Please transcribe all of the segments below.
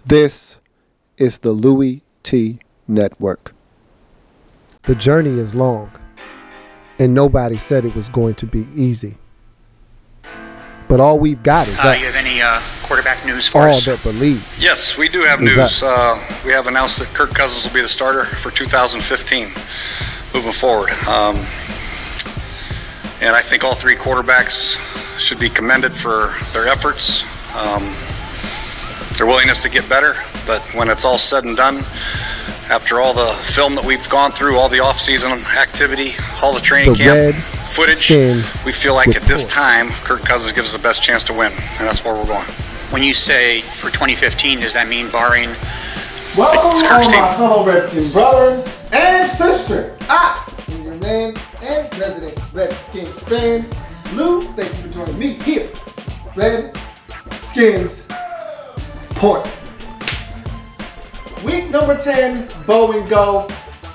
This is the Louie T Network. The journey is long, and nobody said it was going to be easy. But all we've got is us. You have any quarterback news for us? All that believe. Yes, we do have news. We have announced that Kirk Cousins will be the starter for 2015 moving forward. And I think all three quarterbacks should be commended for their efforts, their willingness to get better. But when it's all said and done, after all the film that we've gone through, all the off-season activity, all the training camp footage, we feel like at this time, Kirk Cousins gives us the best chance to win, and that's where we're going. When you say for 2015, does that mean barring Welcome all my fellow Redskins brother and sister. I am your man and resident Redskins fan, Lou. Thank you for joining me here, Redskins Report. Week number 10, bow and go.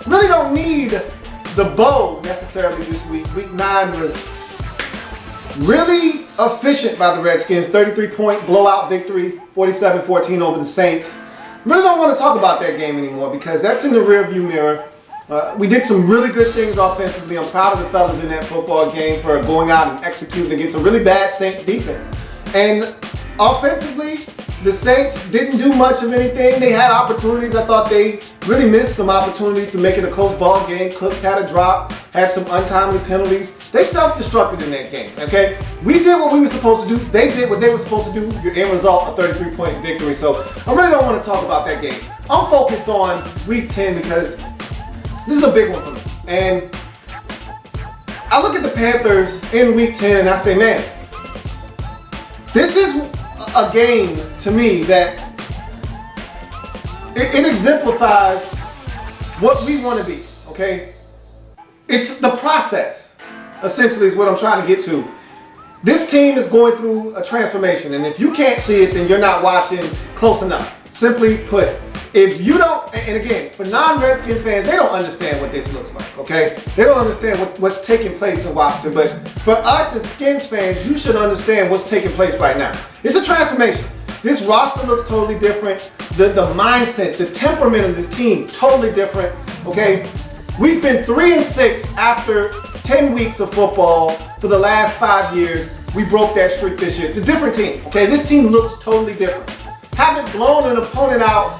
Really don't need the bow necessarily this week. Week 9 was really efficient by the Redskins. 33-point blowout victory, 47-14 over the Saints. Really don't want to talk about that game anymore because that's in the rearview mirror. We did some really good things offensively. I'm proud of the fellas in that football game for going out and executing against a really bad Saints defense. And offensively, the Saints didn't do much of anything. They had opportunities. I thought they really missed some opportunities to make it a close ball game. Cooks had a drop, had some untimely penalties. They self-destructed in that game, okay? We did what we were supposed to do. They did what they were supposed to do. Your end result, a 33-point victory. So I really don't want to talk about that game. I'm focused on Week 10 because this is a big one for me. And I look at the Panthers in Week 10 and I say, man, this is a game to me that it exemplifies what we want to be, okay? It's the process, essentially, is what I'm trying to get to. This team is going through a transformation, and if you can't see it, then you're not watching close enough. Simply put, if you don't, and again, for non-Redskin fans, they don't understand what this looks like, okay? They don't understand what's taking place in Washington, but for us as Skins fans, you should understand what's taking place right now. It's a transformation. This roster looks totally different. The mindset, the temperament of this team, totally different, okay? We've been 3-6 after 10 weeks of football for the last 5 years. We broke that streak this year. It's a different team, okay? This team looks totally different. Haven't blown an opponent out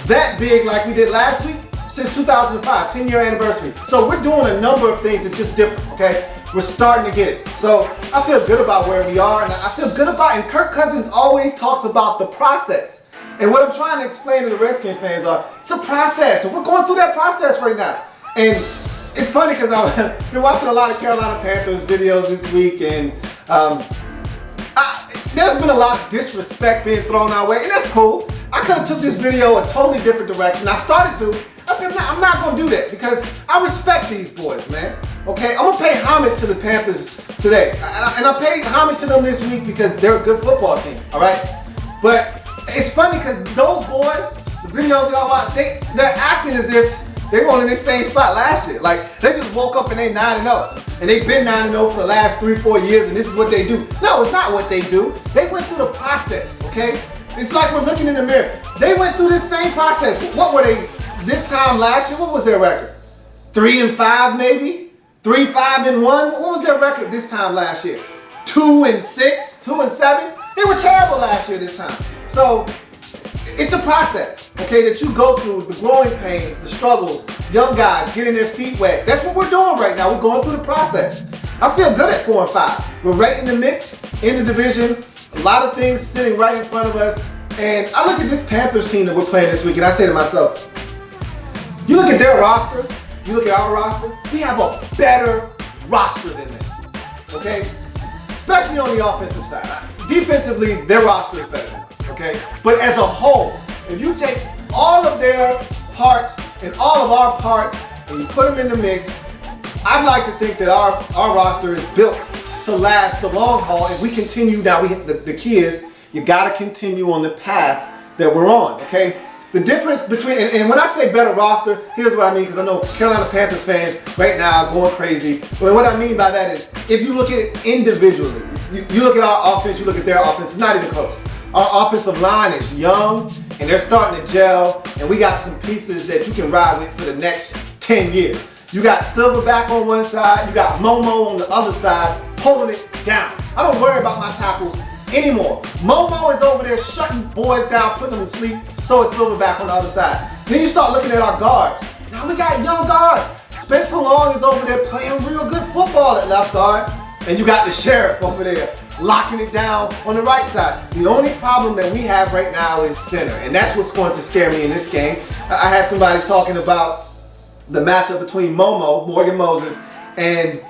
that big like we did last week since 2005, 10-year anniversary. So we're doing a number of things that's just different, okay? We're starting to get it. So I feel good about where we are, and I feel good about, and Kirk Cousins always talks about the process. And what I'm trying to explain to the Redskins fans are, it's a process, and we're going through that process right now. And it's funny because I've been watching a lot of Carolina Panthers videos this week, and there's been a lot of disrespect being thrown our way, and that's cool. I could have took this video a totally different direction. I started to. I said, nah, I'm not going to do that because I respect these boys, man. Okay? I'm going to pay homage to the Panthers today. And I paid homage to them this week because they're a good football team, all right? But it's funny because those boys, the videos that I watch, they're acting as if they were in this same spot last year. Like, they just woke up and they 9-0. And they've been 9-0 for the last 3-4 years, and this is what they do. No, it's not what they do. They went through the process, okay? It's like we're looking in the mirror. They went through this same process. What were they this time last year? What was their record? 3-5 maybe? 3-5-1? What was their record this time last year? 2-6? 2-7? They were terrible last year this time. So it's a process, okay, that you go through, the growing pains, the struggles, young guys getting their feet wet. That's what we're doing right now. We're going through the process. I feel good at 4-5. We're right in the mix, in the division. A lot of things sitting right in front of us. And I look at this Panthers team that we're playing this week, and I say to myself, you look at their roster, you look at our roster, we have a better roster than them, okay? Especially on the offensive side. Defensively, their roster is better than them, okay? But as a whole, if you take all of their parts and all of our parts and you put them in the mix, I'd like to think that our roster is built to last the long haul. If we continue now, the key is you got to continue on the path that we're on, okay? The difference between, and when I say better roster, here's what I mean, because I know Carolina Panthers fans right now are going crazy. But what I mean by that is, if you look at it individually, you look at our offense, you look at their offense, it's not even close. Our offensive line is young, and they're starting to gel, and we got some pieces that you can ride with for the next 10 years. You got Silverback on one side, you got Momo on the other side, holding it down. I don't worry about my tackles anymore. Momo is over there shutting boys down, putting them to sleep, so is Silverback on the other side. Then you start looking at our guards. Now we got young guards. Spencer Long is over there playing real good football at left guard, and you got the Sheriff over there locking it down on the right side. The only problem that we have right now is center, and that's what's going to scare me in this game. I had somebody talking about the matchup between Morgan Moses, and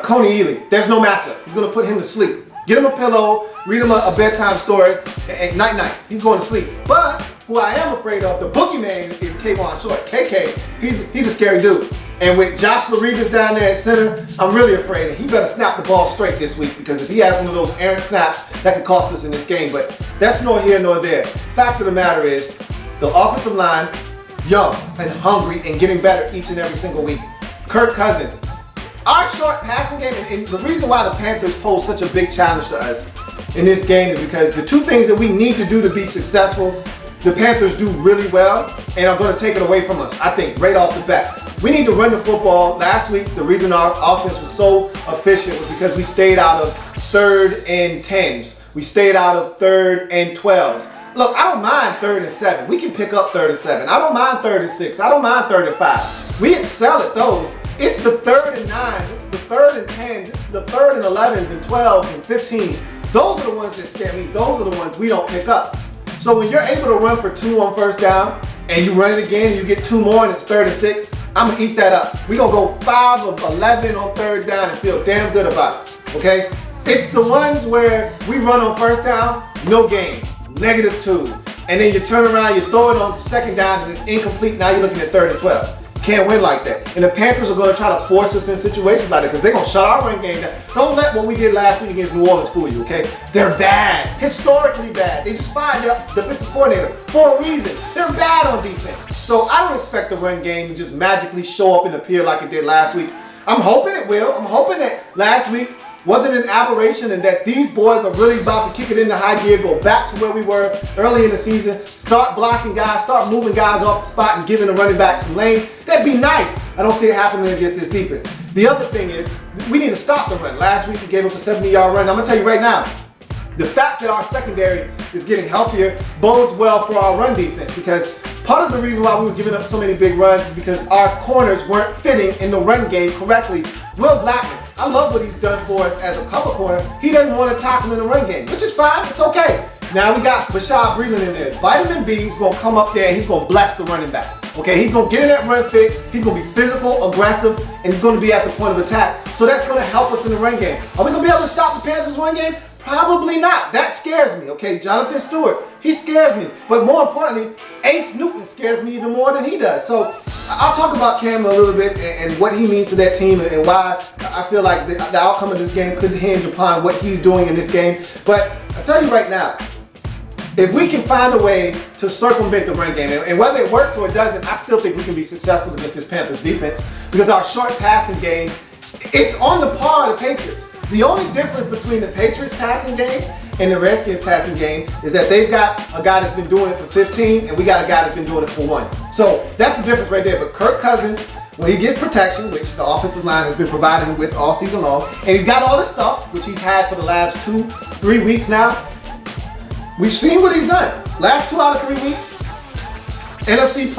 Coney Ely. There's no matchup. He's going to put him to sleep. Get him a pillow, read him a bedtime story, and night-night. He's going to sleep. But who I am afraid of, the boogeyman, is K'Wan Short. KK, he's a scary dude. And with Josh Laregas down there at center, I'm really afraid. He better snap the ball straight this week, because if he has one of those errant snaps, that could cost us in this game. But that's nor here nor there. Fact of the matter is, the offensive line, young and hungry and getting better each and every single week. Kirk Cousins. Our short passing game, and the reason why the Panthers pose such a big challenge to us in this game is because the two things that we need to do to be successful, the Panthers do really well, and are going to take it away from us, I think, right off the bat. We need to run the football. Last week, the reason our offense was so efficient was because we stayed out of 3rd and 10s. We stayed out of 3rd and 12s. Look, I don't mind 3rd and 7. We can pick up 3rd and 7. I don't mind 3rd and 6. I don't mind 3rd and 5. We excel at those. It's the 3rd and 9s. It's the 3rd and 10s. It's the 3rd and 11s and 12s and 15s. Those are the ones that scare me. Those are the ones we don't pick up. So when you're able to run for 2 on first down and you run it again and you get 2 more and it's 3rd and 6, I'm going to eat that up. We're going to go 5 of 11 on 3rd down and feel damn good about it. Okay? It's the ones where we run on first down, no gain. -2. And then you turn around, you throw it on 2nd down, and it's incomplete. Now you're looking at 3rd and 12. Can't win like that. And the Panthers are going to try to force us in situations like that because they're going to shut our run game down. Don't let what we did last week against New Orleans fool you, okay? They're bad. Historically bad. They just fired their defensive coordinator for a reason. They're bad on defense. So I don't expect the run game to just magically show up and appear like it did last week. I'm hoping it will. I'm hoping that last week wasn't an aberration and that these boys are really about to kick it into high gear, go back to where we were early in the season, start blocking guys, start moving guys off the spot and giving the running back some lanes. That'd be nice. I don't see it happening against this defense. The other thing is, we need to stop the run. Last week we gave up a 70-yard run. I'm going to tell you right now, the fact that our secondary is getting healthier bodes well for our run defense, because part of the reason why we were giving up so many big runs is because our corners weren't fitting in the run game correctly. Will Blackman, I love what he's done for us as a cover corner. He doesn't want to tackle in the run game, which is fine. It's okay. Now we got Bashad Breeland in there. Vitamin B is going to come up there and he's going to bless the running back. Okay, he's going to get in that run fit. He's going to be physical, aggressive, and he's going to be at the point of attack. So that's going to help us in the run game. Are we going to be able to stop the Panthers' run game? Probably not. That scares me, okay? Jonathan Stewart, he scares me. But more importantly, Ace Newton scares me even more than he does. So I'll talk about Cam a little bit and what he means to that team and why I feel like the outcome of this game could hinge upon what he's doing in this game. But I'll tell you right now, if we can find a way to circumvent the run game, and whether it works or it doesn't, I still think we can be successful against this Panthers defense, because our short passing game is on the par of the Patriots. The only difference between the Patriots passing game and the Redskins passing game is that they've got a guy that's been doing it for 15 and we got a guy that's been doing it for 1. So that's the difference right there. But Kirk Cousins, when he gets protection, which the offensive line has been providing him with all season long, and he's got all this stuff, which he's had for the last 2-3 weeks now, we've seen what he's done. Last 2 out of 3 weeks, NFC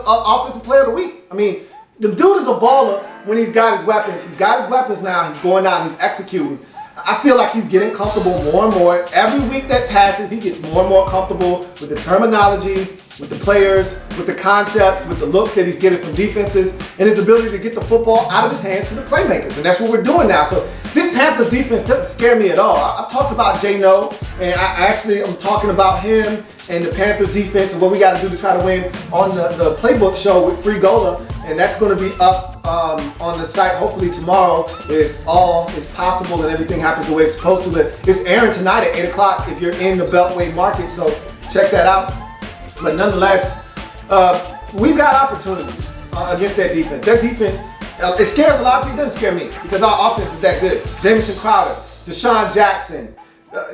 Offensive Player of the Week. I mean, the dude is a baller when he's got his weapons. He's got his weapons now. He's going out and he's executing. I feel like he's getting comfortable more and more. Every week that passes, he gets more and more comfortable with the terminology, with the players, with the concepts, with the looks that he's getting from defenses, and his ability to get the football out of his hands to the playmakers. And that's what we're doing now. So this Panthers defense doesn't scare me at all. I've talked about J-No, and I'm talking about him and the Panthers defense and what we got to do to try to win on the playbook show with Free Gola. And that's going to be up on the site hopefully tomorrow if all is possible and everything happens the way it's supposed to. But it's airing tonight at 8 o'clock if you're in the Beltway market, so check that out. But nonetheless, we've got opportunities against that defense. Their defense, it scares a lot of people. It doesn't scare me because our offense is that good. Jamison Crowder, Deshaun Jackson,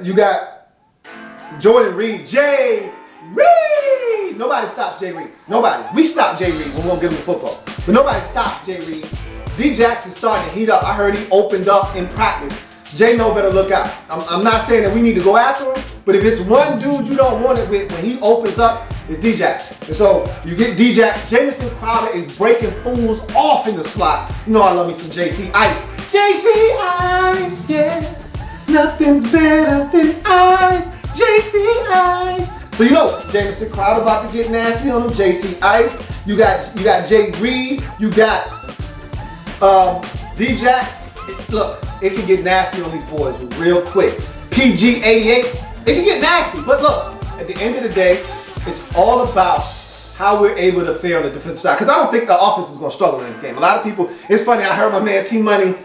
you got Jordan Reed, Jay Reed. Nobody stops Jay Reed. Nobody. We stop Jay Reed when we won't give him the football. But nobody stops Jay Reed. D Jackson's starting to heat up. I heard he opened up in practice. Jay No better look out. I'm not saying that we need to go after him, but if it's one dude you don't want it with when he opens up, it's D Jackson. And so you get D Jackson. Jamison Crowder is breaking fools off in the slot. You know I love me some JC Ice. JC Ice, yeah. Nothing's better than ice. JC Ice. So you know Jamison Crowder about to get nasty on him. JC Ice. You got Jay Reed. You got D Jackson. Look, it can get nasty on these boys real quick. PG88, it can get nasty. But look, at the end of the day, it's all about how we're able to fare on the defensive side. Because I don't think the offense is going to struggle in this game. A lot of people, it's funny, I heard my man T-Money,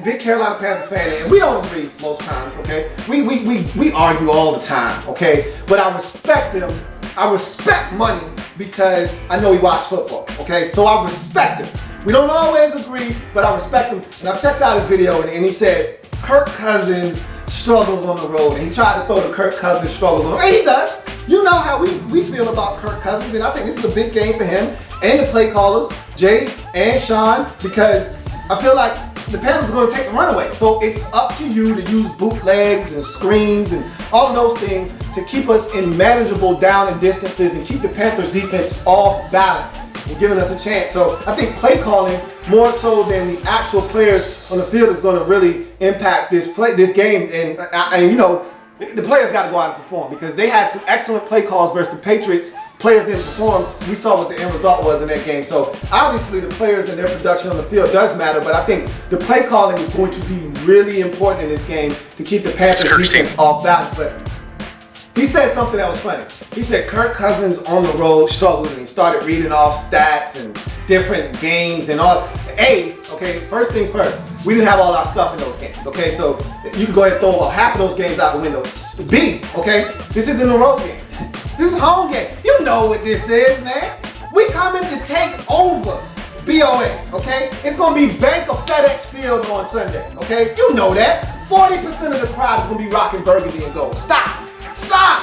big Carolina Panthers fan, and we don't agree most times, okay? We argue all the time, okay? But I respect him. I respect Money because I know he watched football, okay? So I respect him. We don't always agree, but I respect him. And I checked out his video, and he said, Kirk Cousins struggles on the road. And he tried to throw the Kirk Cousins struggles on the road. And he does. You know how we feel about Kirk Cousins, and I think this is a big game for him and the play callers, Jay and Sean, because I feel like the Panthers are going to take the runaway. So it's up to you to use bootlegs and screens and all of those things to keep us in manageable down and distances and keep the Panthers defense off balance and giving us a chance. So I think play calling more so than the actual players on the field is going to really impact this game. And you know, the players got to go out and perform because they had some excellent play calls versus the Patriots. Players didn't perform. We saw what the end result was in that game. So obviously the players and their production on the field does matter, but I think the play calling is going to be really important in this game to keep the Panthers defense off balance. But he said something that was funny. He said Kirk Cousins on the road struggled, and he started reading off stats and different games and all. Okay, first things first, we didn't have all our stuff in those games, okay? So you can go ahead and throw half of those games out the window. B, okay? This isn't a road game. This is home game. You know what this is, man. We coming to take over BOA, okay? It's going to be Bank of FedEx Field on Sunday, okay? You know that. 40% of the crowd is going to be rocking burgundy and gold. Stop.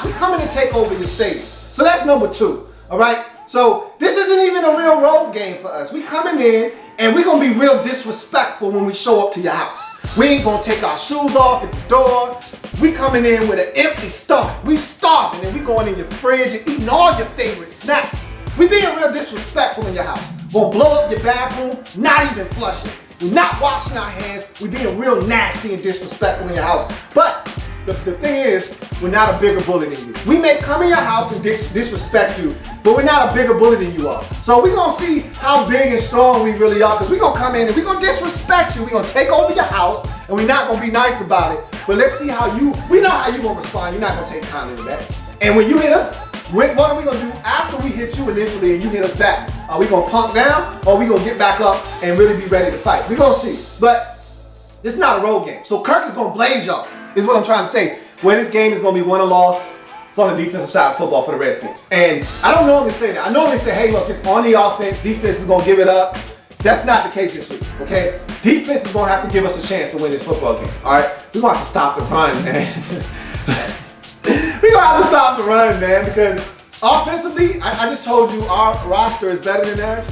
We coming to take over your stadium. So that's number 2, all right? So this isn't even a real road game for us. We coming in and we're going to be real disrespectful when we show up to your house. We ain't going to take our shoes off at the door. We coming in with an empty stomach. We starving and we going in your fridge and eating all your favorite snacks. We being real disrespectful in your house. We'll blow up your bathroom, not even flushing. We're not washing our hands. We're being real nasty and disrespectful in your house. But the thing is, we're not a bigger bully than you. We may come in your house and disrespect you, but we're not a bigger bully than you are. So we're going to see how big and strong we really are, because we're going to come in and we're going to disrespect you. We're going to take over your house, and we're not going to be nice about it. But let's see how we know how you're going to respond. You're not going to take kindly to that. And when you hit us, what are we going to do after we hit you initially and you hit us back? Are we going to punk down, or are we going to get back up and really be ready to fight? We're going to see. But this is not a road game. So Kirk is going to blaze y'all, is what I'm trying to say. Where this game is going to be won or lost, it's on the defensive side of football for the Redskins. And I don't normally say that. I normally say, hey, look, it's on the offense. Defense is going to give it up. That's not the case this week, okay? Defense is going to have to give us a chance to win this football game, all right? We're going to have to stop the run, man. We're going to have to stop the run, man, because offensively, I just told you our roster is better than theirs.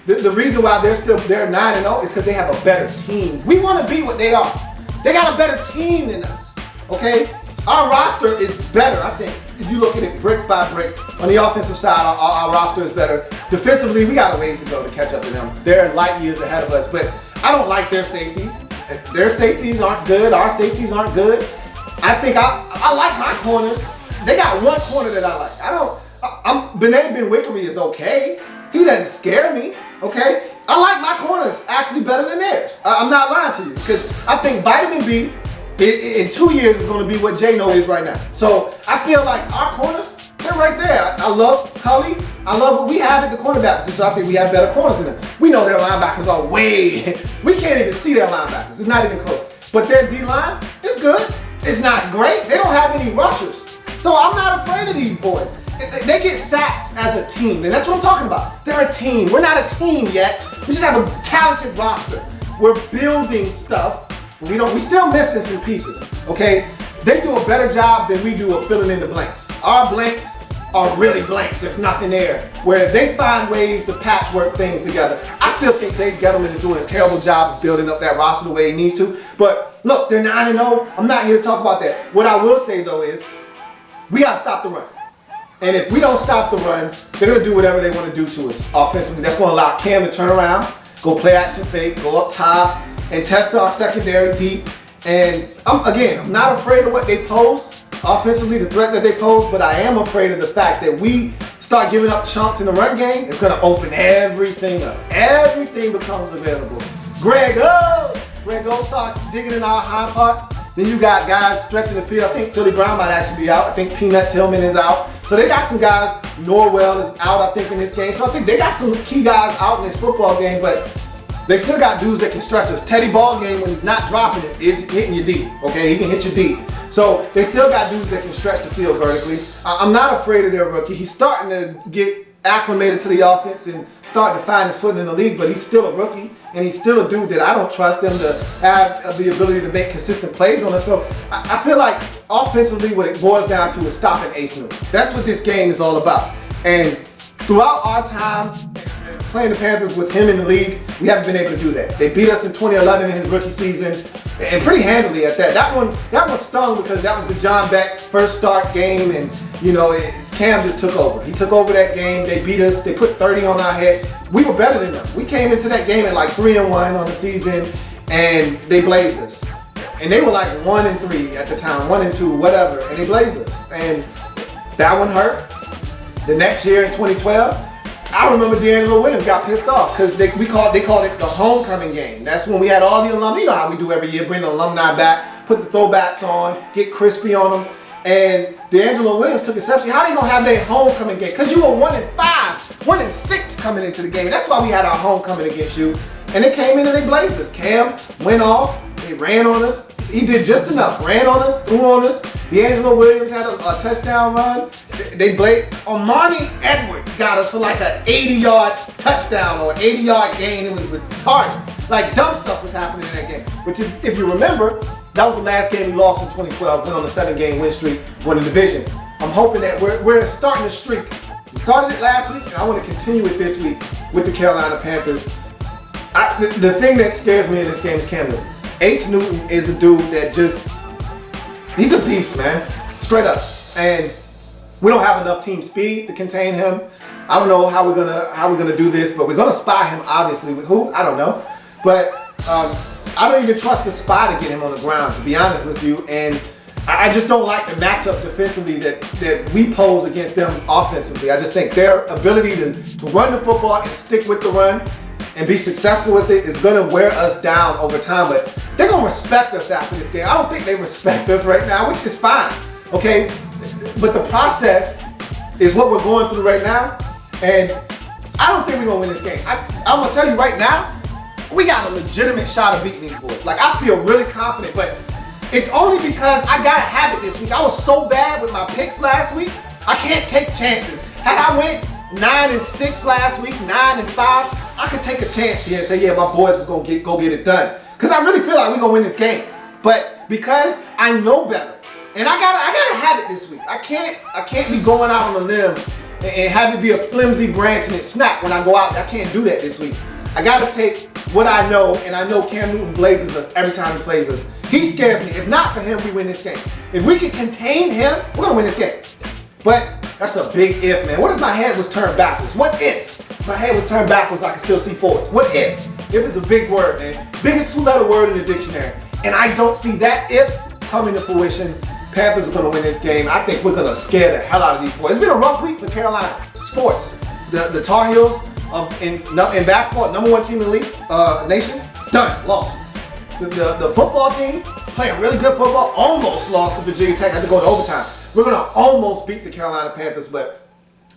The reason why they're 9-0 is because they have a better team. We want to be what they are. They got a better team than us, okay? Our roster is better, I think. If you look at it brick by brick, on the offensive side, our roster is better. Defensively, we got a ways to go to catch up to them. They're light years ahead of us, but I don't like their safeties. Their safeties aren't good. Our safeties aren't good. I think I like my corners. They got one corner that I like. Benet Ben-Wickery is okay. He doesn't scare me, okay? I like my corners actually better than theirs. I'm not lying to you, because I think vitamin B in 2 years is going to be what J-No is right now. So I feel like our corners, they're right there. I love Cully. I love what we have at the cornerback position. So I think we have better corners than them. We know their linebackers are we can't even see their linebackers. It's not even close. But their D-line is good. It's not great. They don't have any rushers. So I'm not afraid of these boys. They get sacks as a team, and that's what I'm talking about. They're a team. We're not a team yet. We just have a talented roster. We're building stuff. We still missing some pieces, okay? they do a better job than we do of filling in the blanks. Our blanks are really blanks. There's nothing there. Where they find ways to patchwork things together. I still think Dave Gettleman is doing a terrible job of building up that roster the way he needs to. But look, they're 9-0. I'm not here to talk about that. What I will say though is, we gotta stop the run. And if we don't stop the run, they're gonna do whatever they want to do to us offensively. That's gonna allow Cam to turn around, go play action fake, go up top, and test our secondary deep. And I'm not afraid of what they pose offensively, the threat that they pose, but I am afraid of the fact that we start giving up chunks in the run game. It's gonna open everything up. Everything becomes available. Greg O starts digging in our hind parts. Then you got guys stretching the field. I think Philly Brown might actually be out. I think Peanut Tillman is out. So they got some guys. Norwell is out, I think, in this game. So I think they got some key guys out in this football game, but they still got dudes that can stretch us. Teddy Ballgame, when he's not dropping it, is hitting you deep. Okay, he can hit you deep. So they still got dudes that can stretch the field vertically. I'm not afraid of their rookie. He's starting to get acclimated to the offense and starting to find his footing in the league, but he's still a rookie, and he's still a dude that I don't trust him to have the ability to make consistent plays on us. So I feel like offensively what it boils down to is stopping Ace Newton. That's what this game is all about. And throughout our time playing the Panthers with him in the league, we haven't been able to do that. They beat us in 2011 in his rookie season, and pretty handily at that. That one stung because that was the John Beck first start game, and Cam just took over. He took over that game. They beat us. They put 30 on our head. We were better than them. We came into that game at like 3-1 on the season, and they blazed us. And they were like 1-3 at the time, 1-2, whatever, and they blazed us. And that one hurt. The next year in 2012, I remember D'Angelo Williams got pissed off because they called it the homecoming game. That's when we had all the alumni. You know how we do every year, bring the alumni back, put the throwbacks on, get crispy on them. And D'Angelo Williams took exception. How they gonna have their homecoming game? Because you were 1-5, 1-6 coming into the game. That's why we had our homecoming against you. And they came in and they blazed us. Cam went off, they ran on us. He did just enough. Ran on us, threw on us. D'Angelo Williams had a touchdown run. They blazed. Armani Edwards got us for like an 80-yard touchdown or 80-yard gain. It was retarded. Like dumb stuff was happening in that game. Which if you remember, that was the last game we lost in 2012. Went on a 7-game win streak, won the division. I'm hoping that we're starting the streak. We started it last week, and I want to continue it this week with the Carolina Panthers. The thing that scares me in this game is Cam Newton. Ace Newton is a dude that he's a beast, man. Straight up. And we don't have enough team speed to contain him. I don't know how we're gonna do this, but we're gonna spy him, obviously. With who? I don't know. But I don't even trust the spy to get him on the ground, to be honest with you. And I just don't like the matchup defensively that we pose against them offensively. I just think their ability to run the football and stick with the run and be successful with it is gonna wear us down over time. But they're gonna respect us after this game. I don't think they respect us right now, which is fine, okay? But the process is what we're going through right now, and I don't think we're gonna win this game. I'm gonna tell you right now, we got a legitimate shot of beating these boys. Like, I feel really confident, but it's only because I got a habit this week. I was so bad with my picks last week, I can't take chances. Had I went 9-6 last week, 9-5, I could take a chance here and say, yeah, my boys is gonna go get it done. Because I really feel like we're gonna win this game. But because I know better, and I gotta have it this week. I can't be going out on a limb and have it be a flimsy branch and it snap when I go out. I can't do that this week. I gotta take what I know, and I know Cam Newton blazes us every time he plays us. He scares me. If not for him, we win this game. If we can contain him, we're gonna win this game. But that's a big if, man. What if my head was turned backwards? What if my head was turned backwards, I can still see forwards? What if? If is a big word, man. Biggest 2-letter word in the dictionary. And I don't see that if coming to fruition. Panthers are gonna win this game. I think we're gonna scare the hell out of these boys. It's been a rough week for Carolina sports. The Tar Heels in basketball, #1 team in the league, nation, done, lost. The football team playing really good football, almost lost to Virginia Tech, had to go to overtime. We're gonna almost beat the Carolina Panthers, but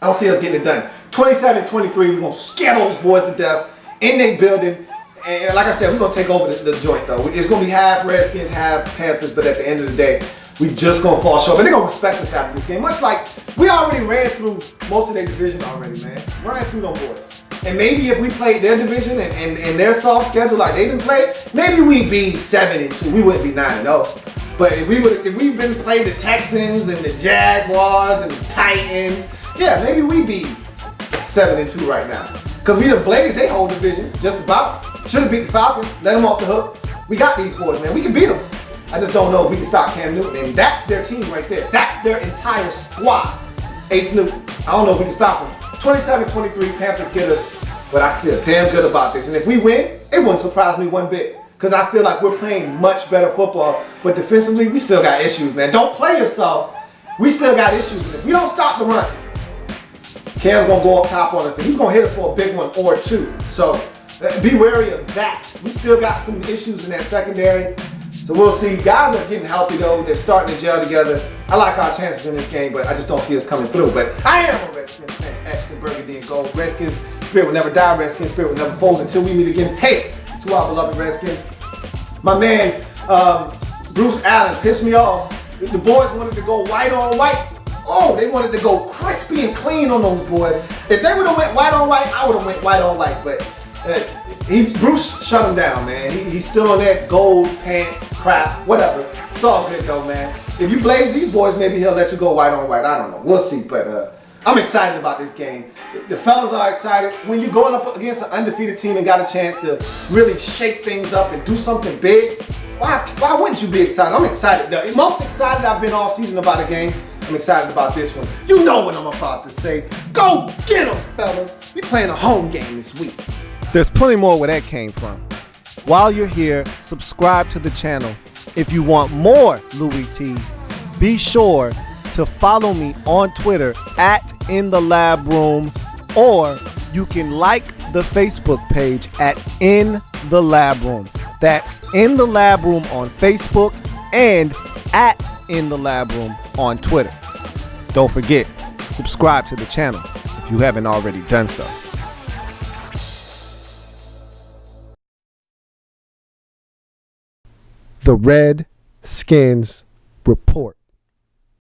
I don't see us getting it done. 27-23, we're gonna scare those boys to death in their building. And like I said, we're gonna take over the joint though. It's gonna be half Redskins, half Panthers, but at the end of the day, we just gonna fall short. But they're gonna respect us after this game. Much like we already ran through most of their division already, man. Ran through them boys. And maybe if we played their division and their soft schedule like they didn't play, maybe we'd be 7-2. We wouldn't be 9-0. But if we've been playing the Texans and the Jaguars and the Titans, yeah, maybe we'd be 7-2 right now. Because we done blazed their whole division, just about. Should have beat the Falcons, let them off the hook. We got these boys, man. We can beat them. I just don't know if we can stop Cam Newton. And that's their team right there. That's their entire squad. Ace Newton. I don't know if we can stop them. 27-23, Panthers get us. But I feel damn good about this. And if we win, it wouldn't surprise me one bit. Because I feel like we're playing much better football. But defensively, we still got issues, man. Don't play yourself. We still got issues. If we don't stop the run, Cam's going to go up top on us. And he's going to hit us for a big one or two. So be wary of that. We still got some issues in that secondary. So we'll see. Guys are getting healthy though. They're starting to gel together. I like our chances in this game, but I just don't see us coming through. But I am a Redskins fan. Extra burgundy and gold. Redskins spirit will never die. Redskins spirit will never fold until we meet again. Hey, to our beloved Redskins. My man, Bruce Allen pissed me off. The boys wanted to go white on white. Oh, they wanted to go crispy and clean on those boys. If they would have went white on white, I would have went white on white. But Bruce shut him down, man. He's still on that gold pants crap, whatever. It's all good though, man. If you blaze these boys, maybe he'll let you go white on white. I don't know. We'll see. But I'm excited about this game. The fellas are excited. When you're going up against an undefeated team and got a chance to really shake things up and do something big, why wouldn't you be excited? I'm excited. The most excited I've been all season about a game. I'm excited about this one. You know what I'm about to say. Go get them, fellas. We playing a home game this week. There's plenty more where that came from. While you're here, subscribe to the channel. If you want more Louie T, be sure to follow me on Twitter at @InTheLabRoom, or you can like the Facebook page at In the Lab Room. That's In the Lab Room on Facebook and at In the Lab Room on Twitter. Don't forget, subscribe to the channel if you haven't already done so. The Redskins Report.